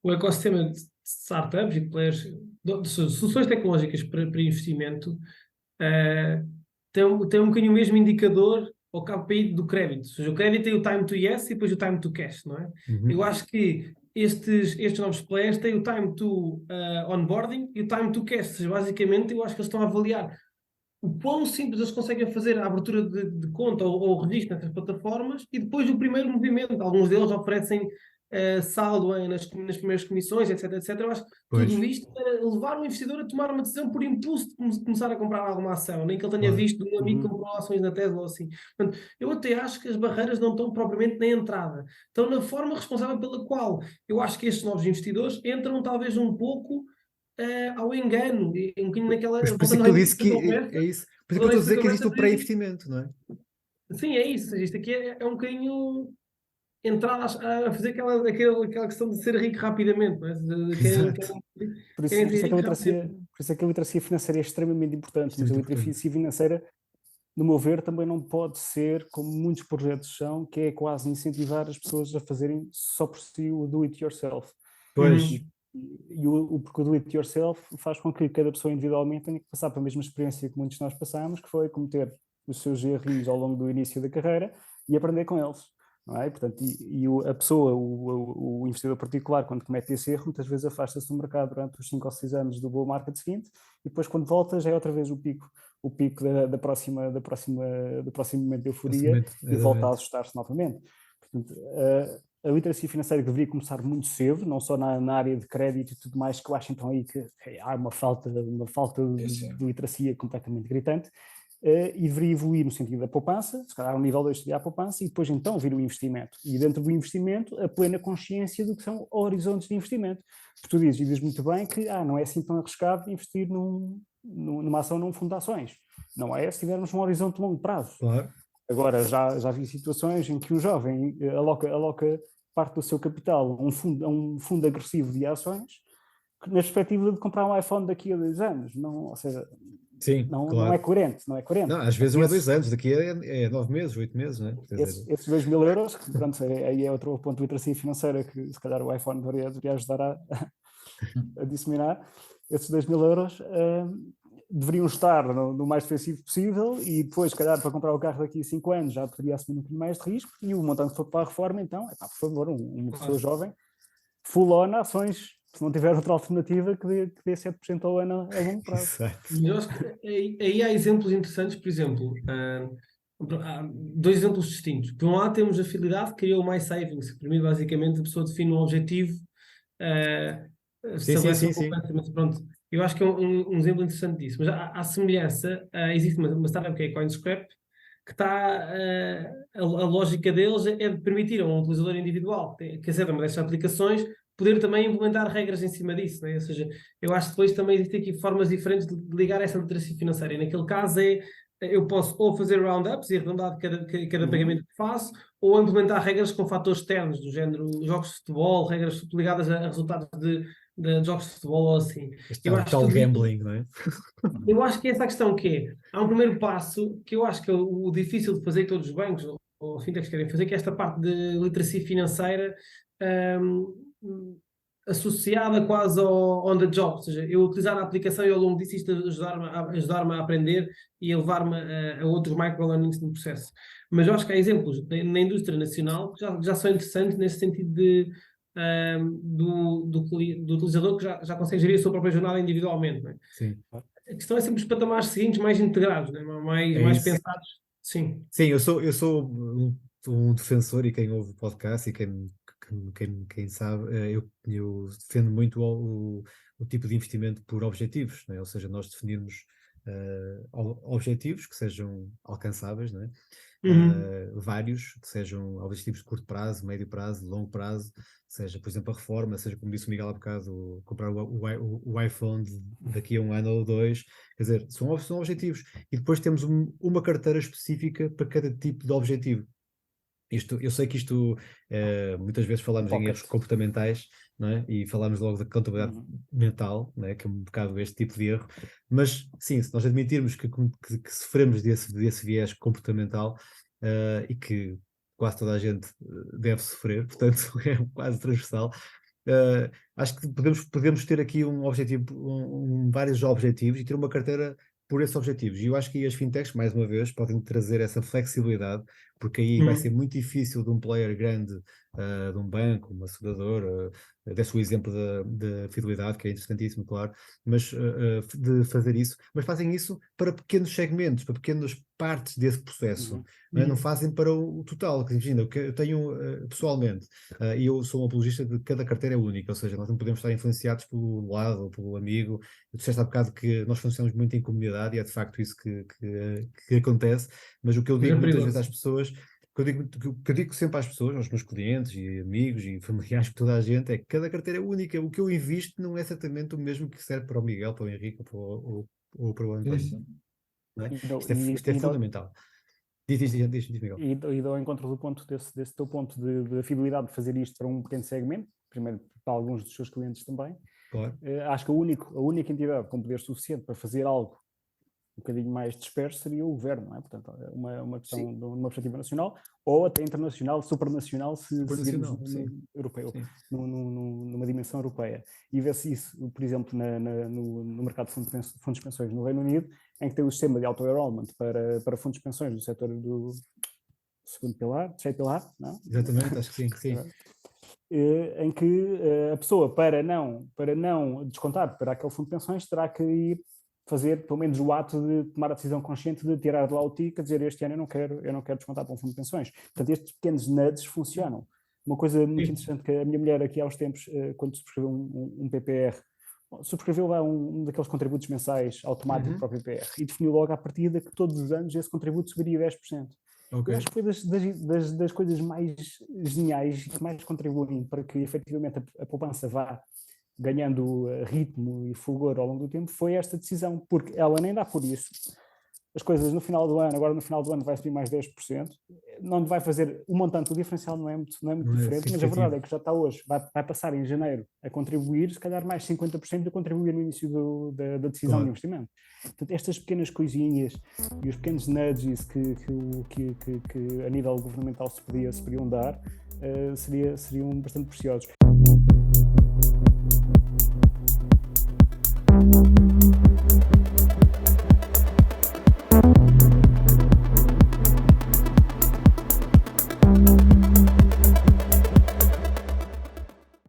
o ecossistema de startups e de players, de soluções tecnológicas para investimento, eh, tem um bocadinho o mesmo indicador ao KPI do crédito. Ou seja, o crédito tem o time to yes e depois o time to cash, não é? Eu acho que estes novos players têm o time to onboarding e o time to cash. Ou seja, basicamente, eu acho que eles estão a avaliar o quão simples eles conseguem fazer a abertura de conta ou registro nessas plataformas e depois o primeiro movimento. Alguns deles oferecem saldo nas primeiras comissões, etc, etc. Eu acho que Pois, tudo isto para levar o investidor a tomar uma decisão por impulso de começar a comprar alguma ação, nem que ele tenha claro. visto um amigo que comprou ações na Tesla ou assim. Portanto, eu até acho que as barreiras não estão propriamente na entrada, estão na forma responsável pela qual eu acho que estes novos investidores entram talvez um pouco ao engano, e um bocadinho naquela. Mas por isso é que Voltando ao tu início disse da que conversa, é isso. Por isso é que eu voltando ao estou a início dizer da que existe conversa o pré-investimento, não é? sim, é isso. Isto aqui é um bocadinho entrar a fazer aquela questão de ser rico rapidamente, não é? Exato. Querem Por ser isso é que a ricos literacia, rapidamente. por isso é que a literacia financeira é extremamente importante, Isto é mas a muito literacia importante. financeira, no meu ver, também não pode ser, como muitos projetos são, que é quase incentivar as pessoas a fazerem só por si o do it yourself. Pois, E, porque o do it yourself faz com que cada pessoa individualmente tenha que passar pela mesma experiência que muitos de nós passamos, que foi cometer os seus errinhos ao longo do início da carreira e aprender com eles. Não é? Portanto, a pessoa, o investidor particular, quando comete esse erro, muitas vezes afasta-se do mercado durante os 5 ou 6 anos do bull market seguinte e depois, quando volta, já é outra vez o pico do próximo momento de euforia facilmente, e volta a exatamente. ajustar-se novamente. Portanto, a literacia financeira deveria começar muito cedo, não só na área de crédito e tudo mais, que eu acho então aí que há uma falta de literacia completamente gritante, e deveria evoluir no sentido da poupança, se calhar ao nível 2 seria a poupança, e depois então vir o investimento. E dentro do investimento, a plena consciência do que são horizontes de investimento. Porque tu dizes muito bem que não é assim tão arriscado investir numa ação num fundo de ações. Não é se tivermos um horizonte de longo prazo. Claro. Agora, já vi situações em que um jovem aloca parte do seu capital a um fundo agressivo de ações, na perspectiva de comprar um iPhone daqui a 2 anos. Não, ou seja, Sim, não é claro. coerente, não é coerente. Não, às vezes Portanto, não é 2 anos, daqui é 9 meses, 8 meses, não é? Quer dizer, esses 2.000 euros, que pronto, aí é outro ponto de literacia financeira que se calhar o iPhone deveria ajudar a disseminar. Esses 2.000 euros deveriam estar no mais defensivo possível e depois, se calhar, para comprar o carro daqui a 5 anos já poderia assumir um bocadinho mais de risco e o montante que for para a reforma, então, por favor, uma pessoa Claro. jovem, full on ações, se não tiver outra alternativa que dê 7% ao ano a longo prazo. exato. Mas eu acho que aí há exemplos interessantes, por exemplo, há dois exemplos distintos. Por um lado, temos a Fidelidade que criou o My Savings, que permite basicamente a pessoa definir um objetivo, uh, Sim, sim, estabelece sim, uma sim. poupança, mas pronto. Eu acho que é um exemplo interessante disso. Mas à semelhança, existe uma startup que é a CoinScrap, que está, a lógica deles é de permitir a um utilizador individual, que acessa uma destas aplicações, poder também implementar regras em cima disso, né? Ou seja, eu acho que depois também existem aqui formas diferentes de ligar essa literacia financeira. E naquele caso eu posso ou fazer roundups e arredondar cada pagamento que faço, ou implementar regras com fatores externos, do género jogos de futebol, regras ligadas a resultados de jogos de futebol ou assim. Este Eu acho que tal tudo isto gambling, não é? eu acho que é essa a questão que é. Há um primeiro passo que eu acho que é o difícil de fazer que todos os bancos ou fintechs querem fazer, que é esta parte de literacia financeira associada quase ao on the job. Ou seja, eu utilizar a aplicação e ao longo disso isto ajudar-me a aprender e a levar-me a outros micro-learnings no processo. Mas eu acho que há exemplos na indústria nacional que já são interessantes nesse sentido do utilizador que já consegue gerir a sua própria jornada individualmente. Não é? Sim, A questão é sempre os patamares seguintes mais integrados, né? é Mais isso. pensados. Sim. Sim, eu sou um defensor e quem ouve o podcast e quem sabe, eu defendo muito o tipo de investimento por objetivos, né? Ou seja, nós definirmos objetivos que sejam alcançáveis, né? Uhum. Vários, que sejam objetivos de curto prazo, médio prazo, longo prazo, seja, por exemplo, a reforma, seja, como disse o Miguel há bocado, comprar o iPhone daqui a 1 ano ou 2, quer dizer, são objetivos. E depois temos uma carteira específica para cada tipo de objetivo. Eu sei que isto, muitas vezes Um falamos em erros pocket. comportamentais, não é? E falamos logo da contabilidade mental, não é? Que é um bocado este tipo de erro, mas sim, se nós admitirmos que sofremos desse viés comportamental, e que quase toda a gente deve sofrer, portanto é quase transversal, Acho que podemos ter aqui um objetivo, vários objetivos e ter uma carteira por esses objetivos. E eu acho que as fintechs, mais uma vez, podem trazer essa flexibilidade, porque aí vai ser muito difícil de um player grande, de um banco, uma seguradora, desse o exemplo da fidelidade, que é interessantíssimo, claro, mas de fazer isso. Mas fazem isso para pequenos segmentos, para pequenas partes desse processo. Não fazem para o total. Imagina, eu tenho, pessoalmente, e eu sou um apologista de que cada carteira é única, ou seja, nós não podemos estar influenciados pelo lado ou pelo amigo. Tu disseste há bocado que nós funcionamos muito em comunidade e é de facto isso que acontece, mas o que eu digo muitas vezes às pessoas, o que eu digo sempre às pessoas, aos meus clientes e amigos e familiares, para toda a gente, é que cada carteira é única. O que eu invisto não é exatamente o mesmo que serve para o Miguel, para o Henrique ou para o António. Não é? Isto é fundamental. Diz, Miguel. E dou ao encontro do ponto desse teu ponto de fidelidade de fazer isto para um pequeno segmento, primeiro para alguns dos seus clientes também. Claro. Acho que a única entidade com poder suficiente para fazer algo um bocadinho mais disperso seria o governo, não é? Portanto, uma questão de uma perspectiva nacional ou até internacional, supranacional, se virmos europeu, numa dimensão europeia. E vê-se isso, por exemplo, no mercado de fundos de pensões no Reino Unido, em que tem o sistema de auto-enrollment para fundos de pensões do setor do segundo pilar, terceiro pilar, não? Exatamente, acho que sim. Em que a pessoa, para não descontar para aquele fundo de pensões, terá que ir fazer pelo menos o ato de tomar a decisão consciente de tirar de lá o TIC, a dizer este ano eu não quero descontar para um fundo de pensões. Portanto, estes pequenos nudges funcionam. Uma coisa muito interessante que a minha mulher aqui há uns tempos, quando subscreveu um PPR, subscreveu lá um daqueles contributos mensais automáticos para o PPR e definiu logo à partida que todos os anos esse contributo subiria 10%. Okay. Eu acho que foi das coisas mais geniais e que mais contribuem para que efetivamente a poupança vá ganhando ritmo e fulgor ao longo do tempo, foi esta decisão, porque ela nem dá por isso. As coisas no final do ano vai subir mais 10%, não vai fazer o montante, o diferencial não é muito diferente, mas a verdade é que já está hoje, vai passar em janeiro a contribuir, se calhar mais 50% de contribuir no início da decisão de investimento. Portanto, estas pequenas coisinhas e os pequenos nudges que a nível governamental se podiam dar seriam bastante preciosos.